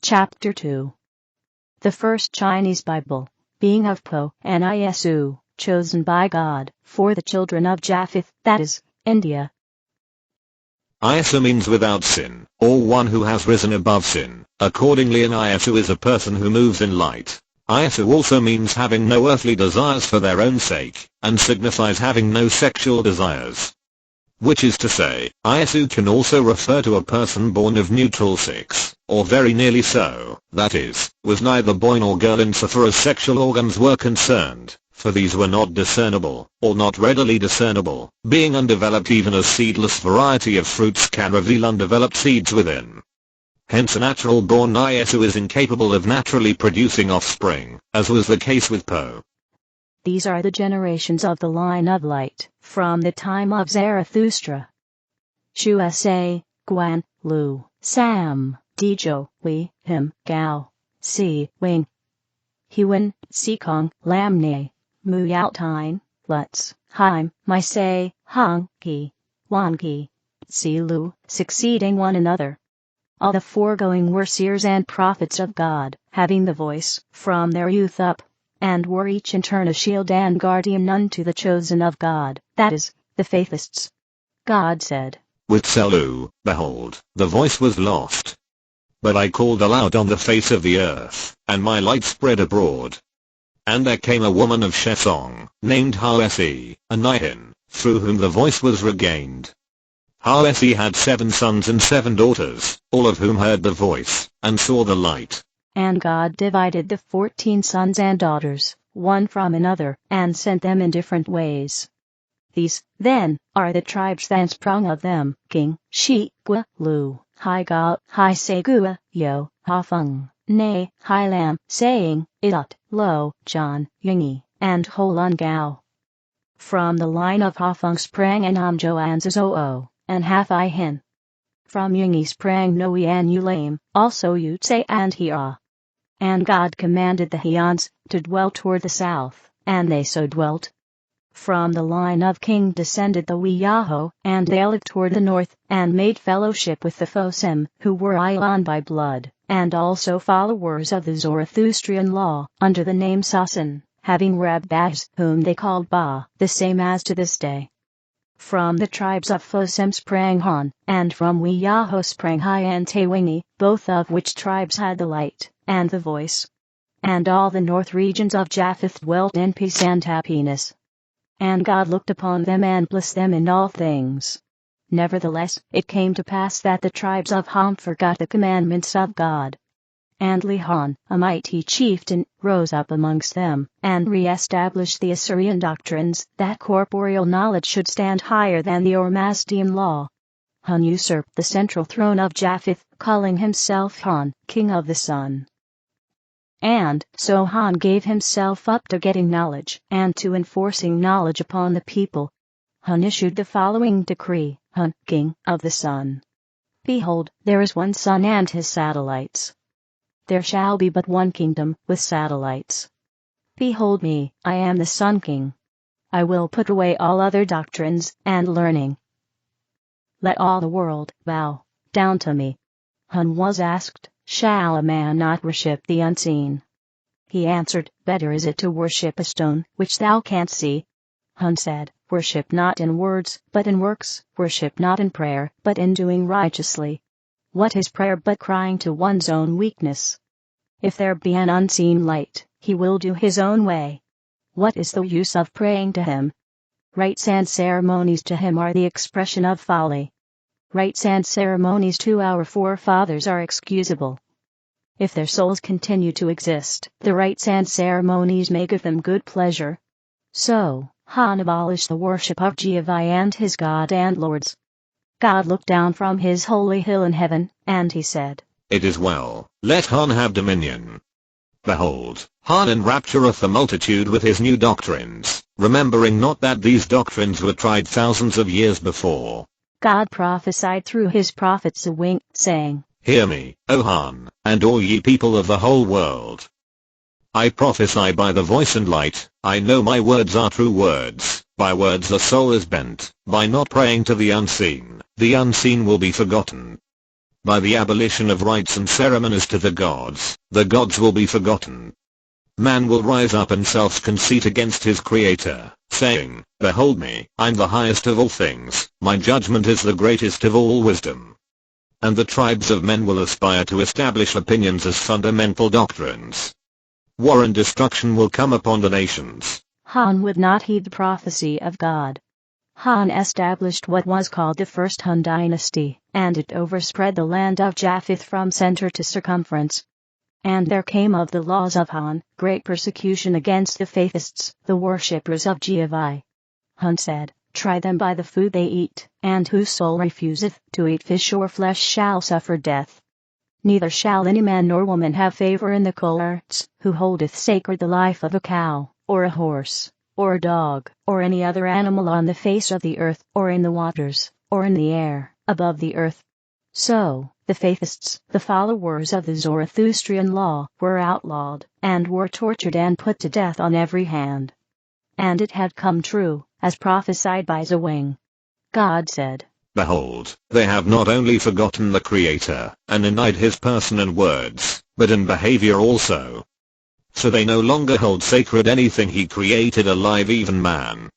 Chapter 2. The first Chinese Bible, being of Po and Isu, chosen by God, for the children of Jaffeth, that is, India. Isu means without sin, or one who has risen above sin. Accordingly, an Isu is a person who moves in light. Isu also means having no earthly desires for their own sake, and signifies having no sexual desires. Which is to say, Isu can also refer to a person born of neutral sex, or very nearly so, that is, was neither boy nor girl insofar as sexual organs were concerned, for these were not discernible, or not readily discernible, being undeveloped even as seedless variety of fruits can reveal undeveloped seeds within. Hence a natural-born Isu is incapable of naturally producing offspring, as was the case with Po. These are the generations of the line of light, from the time of Zarathustra. Shua Se, Guan, Lu, Sam, Dijo, Wei, Him, Gao, Si, Wing, Huan, Sikong, Lamne, Mu Yao Tine, Lutz, Haim, My Se, Hong, Ki, Wan Ki, Si Lu, succeeding one another. All the foregoing were seers and prophets of God, having the voice from their youth up, and were each in turn a shield and guardian unto the chosen of God, that is, the faithists. God said, With Selu, behold, the voice was lost. But I called aloud on the face of the earth, and my light spread abroad. And there came a woman of Shesong, named Haesi, a Nihin, through whom the voice was regained. Haesi had 7 sons and 7 daughters, all of whom heard the voice, and saw the light. And God divided the 14 sons and daughters, one from another, and sent them in different ways. These, then, are the tribes that sprung of them, King, Shi, Gua, Lu, Hai Ga, Hai Se Gua, Yo, Ha Feng, Ne, Hai Lam, saying, Idot, Lo, John, Yungi, and Holun Gao. From the line of Ha Feng sprang Anamjo and Zizoo, and Hathai Hin. From Yungi sprang Noi and Ulam, also Yutse and Hia. And God commanded the Hyans to dwell toward the south, and they so dwelt. From the line of King descended the Weyaho, and they lived toward the north, and made fellowship with the Fosim, who were Ilan by blood, and also followers of the Zarathustrian law, under the name Sasan, having Rabbis, whom they called Ba, the same as to this day. From the tribes of Fosim sprang Han, and from Weyaho sprang Hai and Tewingi, both of which tribes had the light, and the voice. And all the north regions of Japheth dwelt in peace and happiness. And God looked upon them and blessed them in all things. Nevertheless, it came to pass that the tribes of Ham forgot the commandments of God. And Lihan, a mighty chieftain, rose up amongst them, and re-established the Assyrian doctrines, that corporeal knowledge should stand higher than the Ormazdian law. Han usurped the central throne of Japheth, calling himself Han, king of the sun. And so Han gave himself up to getting knowledge, and to enforcing knowledge upon the people. Han issued the following decree, Han, king of the sun. Behold, there is one sun and his satellites. There shall be but one kingdom, with satellites. Behold me, I am the Sun King. I will put away all other doctrines and learning. Let all the world bow down to me. Han was asked, shall a man not worship the unseen? He answered, better is it to worship a stone, which thou canst see. Han said, worship not in words, but in works, worship not in prayer, but in doing righteously. What is prayer but crying to one's own weakness? If there be an unseen light, he will do his own way. What is the use of praying to him? Rites and ceremonies to him are the expression of folly. Rites and ceremonies to our forefathers are excusable. If their souls continue to exist, the rites and ceremonies may give them good pleasure. So, Han abolished the worship of Jehovah and his God and lords. God looked down from his holy hill in heaven, and he said, It is well, let Han have dominion. Behold, Han enraptureth the multitude with his new doctrines, remembering not that these doctrines were tried thousands of years before. God prophesied through his prophet Sewing, saying, Hear me, O Han, and all ye people of the whole world. I prophesy by the voice and light, I know my words are true words, by words the soul is bent, by not praying to the unseen will be forgotten. By the abolition of rites and ceremonies to the gods will be forgotten. Man will rise up in self-conceit against his creator, saying, "Behold me, I'm the highest of all things, my judgment is the greatest of all wisdom." And the tribes of men will aspire to establish opinions as fundamental doctrines. War and destruction will come upon the nations. Han would not heed the prophecy of God. Han established what was called the First Hun dynasty, and it overspread the land of Japheth from center to circumference. And there came of the laws of Han great persecution against the Fathists, the worshippers of Jehovah. Han said, "Try them by the food they eat, and whose soul refuseth to eat fish or flesh shall suffer death. Neither shall any man nor woman have favor in the courts, who holdeth sacred the life of a cow, or a horse, or a dog, or any other animal on the face of the earth, or in the waters, or in the air, above the earth." So, the Fathists, the followers of the Zoroastrian law, were outlawed, and were tortured and put to death on every hand. And it had come true, as prophesied by Zawang. God said, "Behold, they have not only forgotten the Creator, and denied his person and words, but in behavior also. So they no longer hold sacred anything he created alive, even man.